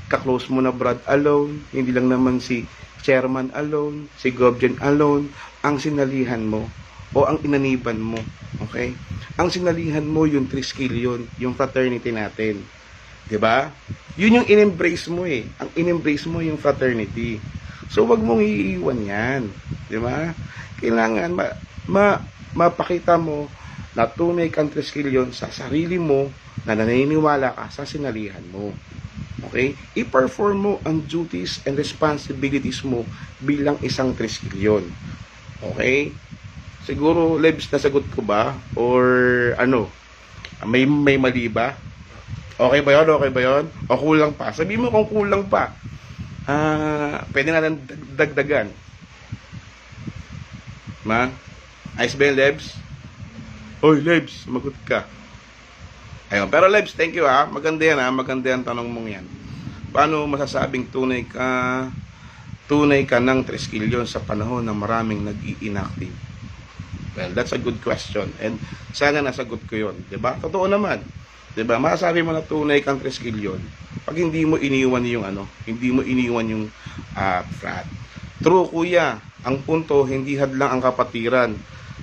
ka-close mo na Brad alone, hindi lang naman si chairman alone, si Gobjen alone ang sinalihan mo. o ang inaniban mo. Okay? Ang sinalihan mo, yung 3 skill yun, yung fraternity natin. 'Di ba? Yun yung in-embrace mo eh. Ang in-embrace mo yung fraternity. So, wag mong iiwan yan. 'Di ba? Kailangan mapakita mo na tunay kang 3 skill yun sa sarili mo na naniniwala ka sa sinalihan mo. Okay? I-perform mo ang duties and responsibilities mo bilang isang 3 skill yun. Okay? Siguro, Lebs, nasagot ko ba? Or ano? May mali ba? Okay ba yun? Okay ba yun? O kulang pa? Sabihin mo kung kulang pa. Pwede natin dagdagan. Ayos ba yun, Lebs? Hoy, Lebs, magot ka. Ayun. Pero Lebs, thank you ha. Maganda yan ha. Maganda yan tanong mong yan. Paano masasabing tunay ka ng 3 skill yun sa panahon na maraming nag-i-inactive? Well, that's a good question. And sana nasagot ko yun. Diba? Totoo naman. Diba? Masasabi mo na tunay kang 3 skill yun pag hindi mo iniwan yung hindi mo iniwan yung frat. True, kuya. Ang punto, hindi hadlang ang kapatiran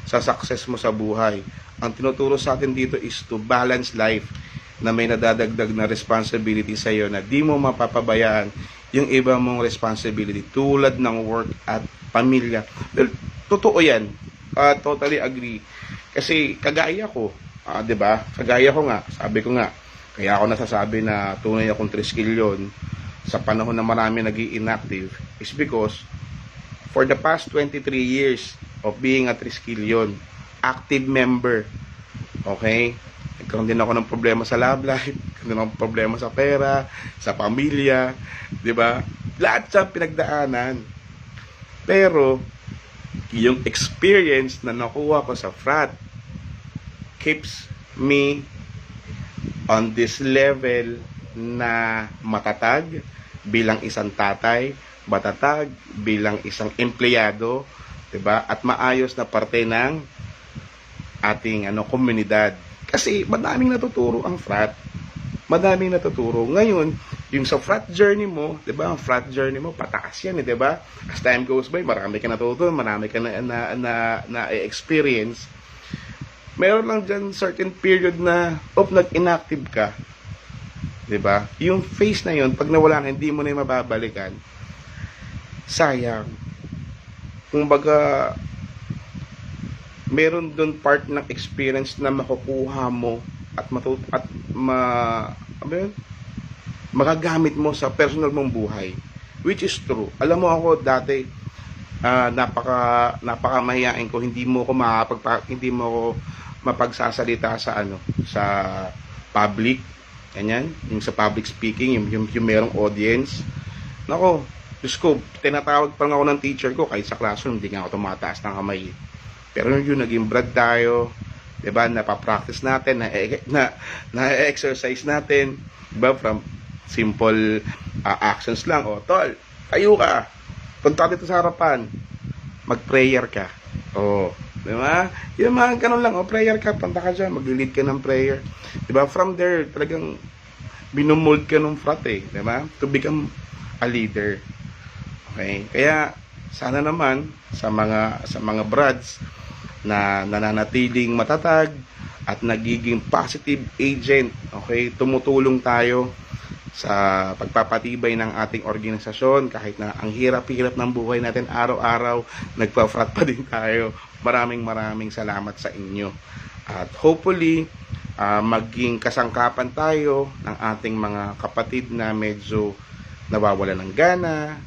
sa success mo sa buhay. Ang tinuturo sa atin dito is to balance life na may nadadagdag na responsibility sa iyo na di mo mapapabayaan yung iba mong responsibility tulad ng work at pamilya. Well, totoo yan. Totally agree. Kasi kagaya ko, 'di ba? Kagaya ko nga, sabi ko nga, kaya ako nasasabi na tunay akong 3 skill yun sa panahon na marami nag-i-inactive is because for the past 23 years of being a 3 skill yun, active member. Okay? Nagkaroon din ako ng problema sa love life, nagkaroon din ako ng problema sa pera, sa pamilya, 'di ba? Lahat sa pinagdaanan. Pero yung experience na nakuha ko sa frat keeps me on this level na matatag bilang isang tatay, matatag bilang isang empleyado, 'di ba? At maayos na parte ng ating komunidad. Kasi madaming natuturo ang frat. Madaming natuturo. Ngayon, yung sa frat journey mo, 'di ba? Ang frat journey mo pataas 'yan, 'di ba? As time goes by, marami ka natutunan, marami ka na experience. Meron lang dyan certain period na nag-inactive ka. 'Di ba? Yung phase na 'yon, pag nawala na, hindi mo na mababalikan. Sayang. Kumbaga, meron doon part ng experience na makukuha mo at magagamit mo sa personal mong buhay, which is true. Alam mo ako dati, napaka mahiyain ko, hindi mo ako mapagsasalita sa sa public, ganyan, yung sa public speaking, yung merong audience. Nako, Diyos ko, tinatawag pa ako ng teacher ko kahit sa classroom, hindi nga ako tumataas ng kamay. Pero yung naging brad tayo, 'di ba? Napapractice natin, na-exercise natin, 'di ba? From simple actions lang. O, tol, tayo ka. Punta dito sa harapan. Mag-prayer ka. O, 'di ba? Yung mga ganun lang, prayer ka, punta ka diyan, mag-lead ka ng prayer. 'Di ba? From there, talagang binumold ka ng frat 'di ba? To become a leader. Okay? Kaya sana naman sa mga brads na nananatiling matatag at nagiging positive agent, okay, tumutulong tayo sa pagpapatibay ng ating organisasyon kahit na ang hirap-hirap ng buhay natin araw-araw, nagpa-frat pa din tayo. Maraming salamat sa inyo. At hopefully, maging kasangkapan tayo ng ating mga kapatid na medyo nawawala ng gana,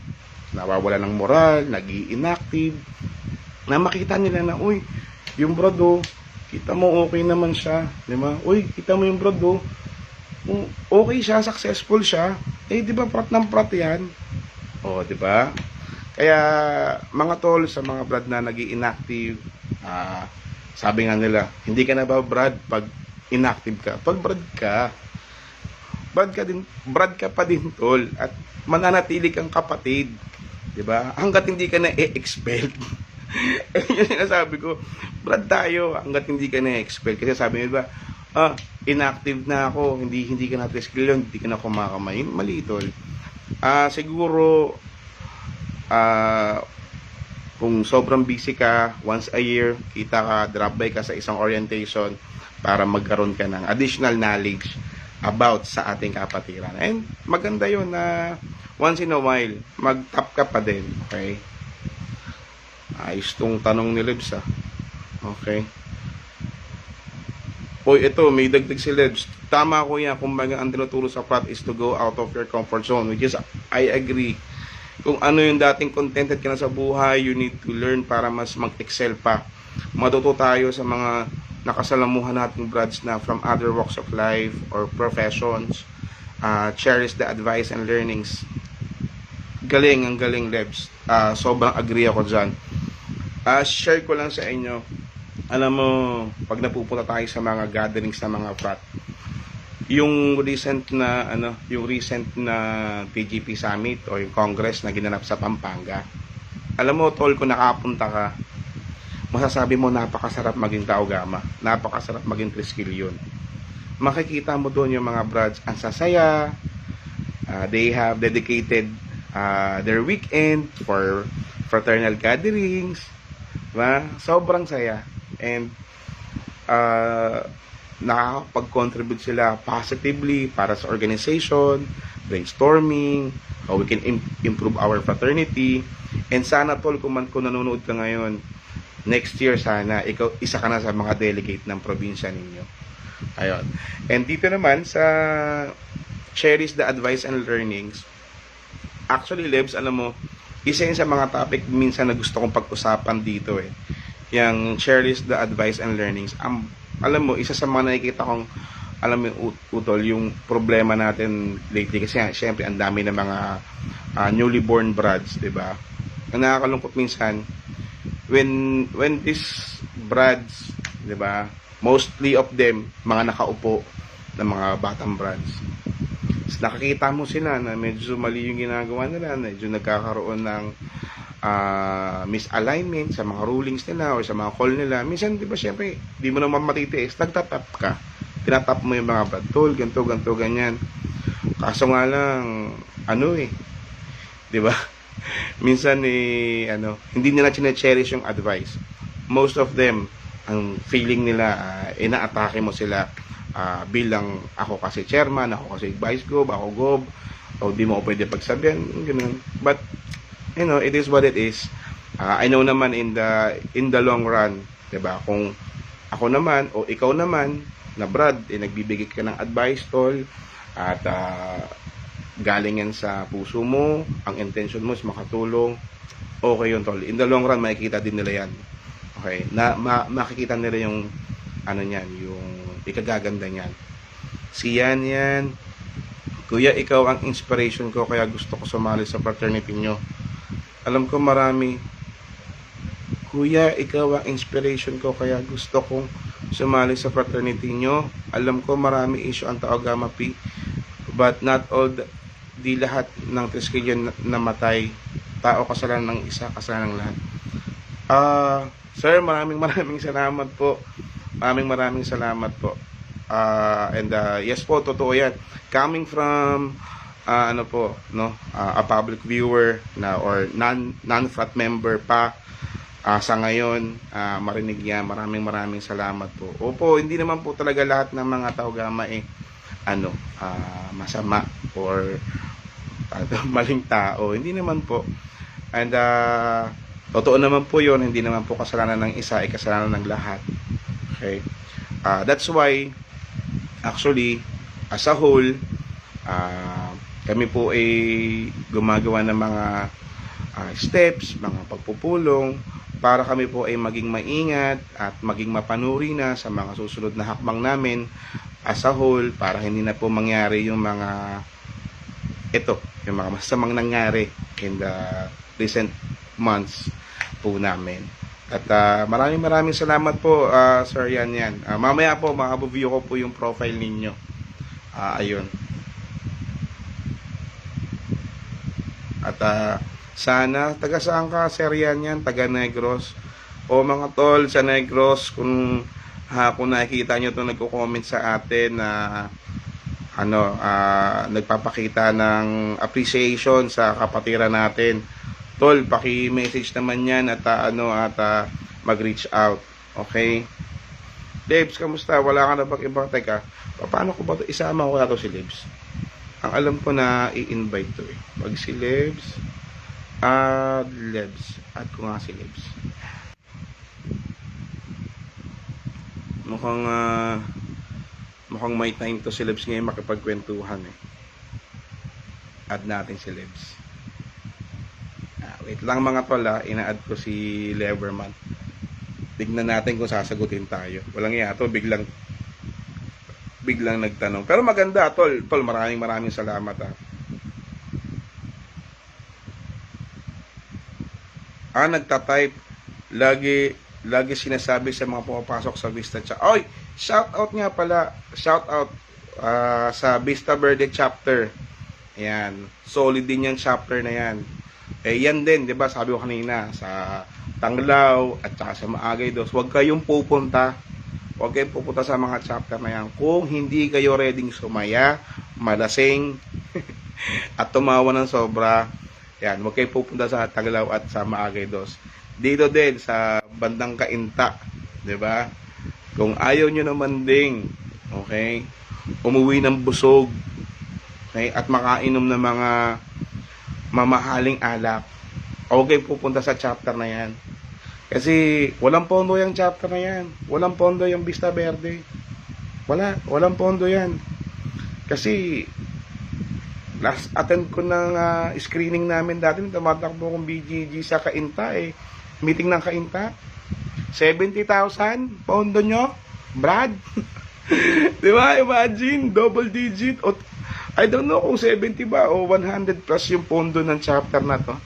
nawawala ng moral, nag-i-inactive, na makita nila na, uy, yung brado, kita mo okay naman siya, di ba? Uy, kita mo yung brado, okay siya, successful siya, di ba prat ng prat yan? O, di ba? Kaya, mga tol, sa mga brad na nag-i-inactive, sabi nga nila, hindi ka na ba brad pag inactive ka? Pag brad ka pa din, tol, at mananatili kang kapatid, di ba? Hanggat hindi ka na expel Yung sinasabi ko, brad tayo hanggat hindi ka na-expel. Kasi sabi nila, inactive na ako, hindi ka na 3 skill yun, hindi ka na kumakamay. Mali, tol. Siguro, Kung sobrang busy ka, once a year, kita ka, drop by ka sa isang orientation para magkaroon ka ng additional knowledge about sa ating kapatiran. And maganda yun na once in a while, mag-tap ka pa din. Okay? Ayos tong tanong ni Lebs, Okay. Hoy, ito, may dagdag si Lebs. Tama ko yan. Kumbaga, ang tinuturo sa prat is to go out of your comfort zone. Which is, I agree. Kung ano yung dating contented ka na sa buhay, you need to learn para mas mag-excel pa. Matuto tayo sa mga nakasalamuhan nating brads na from other walks of life or professions. Cherish the advice and learnings. Galing, ang galing, Lebs. Sobrang agree ako dyan. Share ko lang sa inyo. Alam mo, pag napupunta tayo sa mga gatherings sa mga frat, yung recent na PGP Summit o yung Congress na ginanap sa Pampanga, alam mo, tol, kung nakapunta ka, masasabi mo napakasarap maging Taogama, napakasarap maging Triskelion. Makikita mo doon yung mga brads, ang sasaya, they have dedicated their weekend for fraternal gatherings, diba? Sobrang saya. And nakakapag-contribute sila positively para sa organization, brainstorming, how we can improve our fraternity. And sana, tol, kung nanonood ka ngayon, next year sana, ikaw isa ka na sa mga delegate ng probinsya ninyo. Ayun. And dito naman sa cherish the advice and learnings, actually, Lebs, alam mo, isa yun sa mga topic minsan na gusto kong pag-usapan dito yung cherish the advice and learnings. Alam mo, isa sa mga nakikita kong, alam mo, utol, yung problema natin lately, kasi syempre, ang dami ng mga newly born brads, diba? Ang nakakalungkot minsan, when these brads, diba, mostly of them, mga nakaupo na mga batang brads, nakakita mo sila na medyo mali yung ginagawa nila, medyo nagkakaroon ng misalignment sa mga rulings nila o sa mga call nila. Minsan, di ba, syempre, di mo naman matitiis, nagtatap ka. Tinatap mo yung mga brad, tol, ganito, ganyan. Kaso nga lang, di ba? Minsan, hindi nila chine-cherish yung advice. Most of them, ang feeling nila, inaatake mo sila bilang ako kasi chairman, ako kasi vice gob, ako gob, o di mo pwede pagsabihan, ganun. But it is what it is. I know naman in the long run, 'di ba? Kung ako naman o ikaw naman na brad, nagbibigay ka ng advice, tol, at galing yan sa puso mo, ang intention mo is makatulong, okay yun, tol. In the long run, makikita din nila yan. Okay? Makikita nila yung yung ikagaganda niyan. Yan. Kuya, ikaw ang inspiration ko, kaya gusto ko sumali sa fraternity nyo. Alam ko marami. Kuya, ikaw ang inspiration ko, kaya gusto kong sumali sa fraternity nyo. Alam ko marami issue ang Taogama P, but not all di lahat ng Triskelion namatay. Tao kasalanan ng isa, kasalanan ng lahat. Sir, maraming salamat po. Maraming salamat po. Yes po, totoo yan. Coming from a public viewer na or non-frat member pa sa ngayon, marinig yan. Maraming salamat po. Opo, hindi naman po talaga lahat ng mga Taogama masama or maling tao. Hindi naman po. And totoo naman po yun, hindi naman po kasalanan ng isa, ay kasalanan ng lahat. Okay? That's why actually, as a whole, kami po ay gumagawa ng mga steps, mga pagpupulong para kami po ay maging maingat at maging mapanuri na sa mga susunod na hakbang namin as a whole, para hindi na po mangyari yung mga masamang nangyari in the recent months po namin. At maraming salamat po, Sir Yan. Mamaya po, makabuview ko po yung profile ninyo. Ayun. At sana, taga saan ka, Sir Yan? Taga Negros. O mga tol, sa Negros, kung nakikita nyo ito, nagko-comment sa atin na nagpapakita ng appreciation sa kapatiran natin. Tol, paki-message naman yan at mag-reach out. Okay? Lebs, kamusta? Wala ka na bang ibang teka? Paano ko ba ito? Isama ko na to si Lebs. Ang alam ko na i-invite to eh. Pag si Lebs, Lebs. Add ko nga si Lebs. Mukhang may time to si Lebs ngayon makipagkwentuhan eh. Add natin si Lebs. Wait lang mga tol ina-add ko si Leverman. Tignan natin kung sasagutin tayo. Walang iya to, biglang nagtanong. Pero maganda tol, maraming salamat nagta-type lagi sinasabi sa mga pumapasok sa Vista Chat. Oy, shout out nga pala. Shout out sa Vista Verde chapter. Ayan, solid din yan chapter na yan. Yan din, 'di ba? Sabi ko kanina sa Tanglaw at saka sa Maagay Dos, huwag kayong pupunta sa mga chapter na yan kung hindi kayo ready sumaya, malasing at tumawa ng sobra. Yan, huwag kayong pupunta sa Tanglaw at sa Maagay Dos. Dito din sa bandang Kainta, 'di ba? Kung ayaw nyo naman ding, okay, umuwi ng busog, okay, at makainom ng mga mamahaling alak, okay pupunta sa chapter na yan. Kasi walang pondo yung chapter na yan. Walang pondo yung Vista Verde. Walang pondo yan. Kasi last attend ko ng screening namin dati, tumatakbo kong BGG sa Kainta meeting ng Kainta. 70,000 pondo nyo, Brad. Di ba? Imagine, double digit. I don't know kung 70 ba o 100 plus yung pondo ng chapter na to.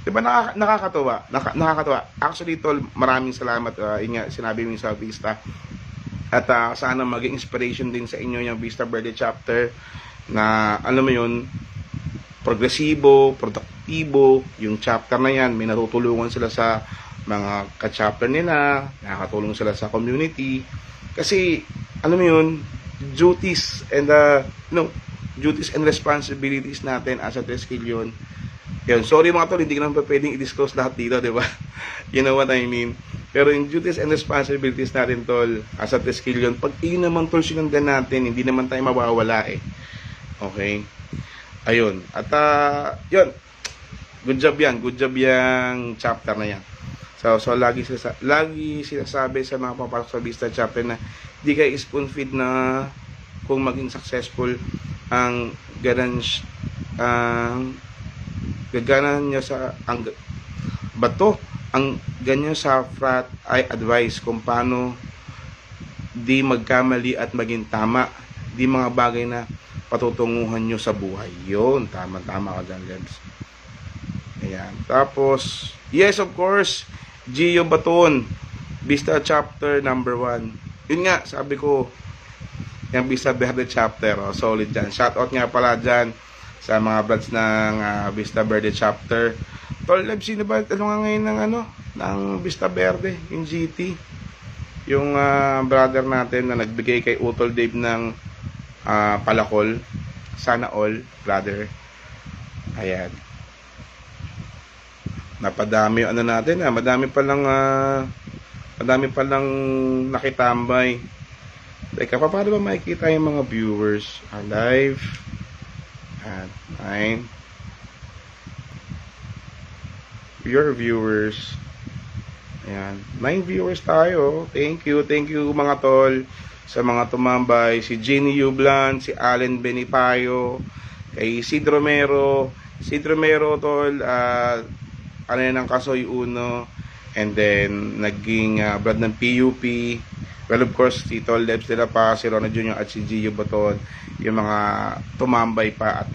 Diba nakakatuwa? Nakakatuwa. Actually, tol, maraming salamat. Sinabi mo sa Vista. At sana maging inspiration din sa inyo yung Vista Verde chapter na, alam mo yun, progresibo, produktibo, yung chapter na yan. May natutulungan sila sa mga ka-chapter nila, nakakatulong sila sa community. Kasi, alam mo yun, duties and responsibilities natin as a Teskilion. Yun, sorry mga tol, hindi ko naman pwedeng i-disclose lahat dito, di ba? You know what I mean? Pero yung duties and responsibilities natin, tol, as a Teskilion, pag yun naman tol sinundan natin, hindi naman tayo mawawala Okay? Ayun. At yun, good job yung chapter na yan. So lagi sinasabi sa mga papasok sa Vista chapter na di kayo spoon feed na kung maging successful ang gaganan nyo sa ang ganyan sa frat ay advice kung paano di magkamali at maging tama, di mga bagay na patutunguhan nyo sa buhay. Yun, tama ka dyan, Lebs. Ayan. Tapos, yes, of course, Gio Baton, Vista chapter number 1. Yun nga, sabi ko, yung Vista Verde chapter, solid dyan. Shoutout nga pala dyan sa mga brats ng Vista Verde chapter. Tol, Lebs, sino ba? Ano nga ngayon ng Vista Verde, yung GT? Yung brother natin na nagbigay kay Utol Dave ng palakol. Sana all, brother. Ayan. Napadami yung natin madami pa lang nakitambay. Teka, paano ba makikita yung mga viewers live at 9 your viewers. Ayan, 9 viewers tayo. Thank you mga tol sa mga tumambay, si Jenny Yublan, si Allen Benipayo, kay Sid Romero tol, ng Kasoy Uno, and then naging brad ng PUP. Well, of course, si Tol Lebs nila pa, si Ronald Jr. at si Gio Baton, yung mga tumambay pa at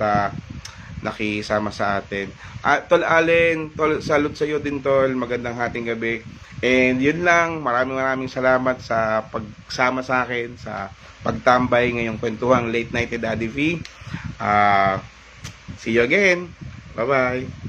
nakisama sa atin. Tol Allen, tol, salute sa iyo din tol, magandang hating gabi. And yun lang, maraming salamat sa pagsama sa akin, sa pagtambay ngayong kwentuhang Late Night with Daddy V. See you again. Bye-bye.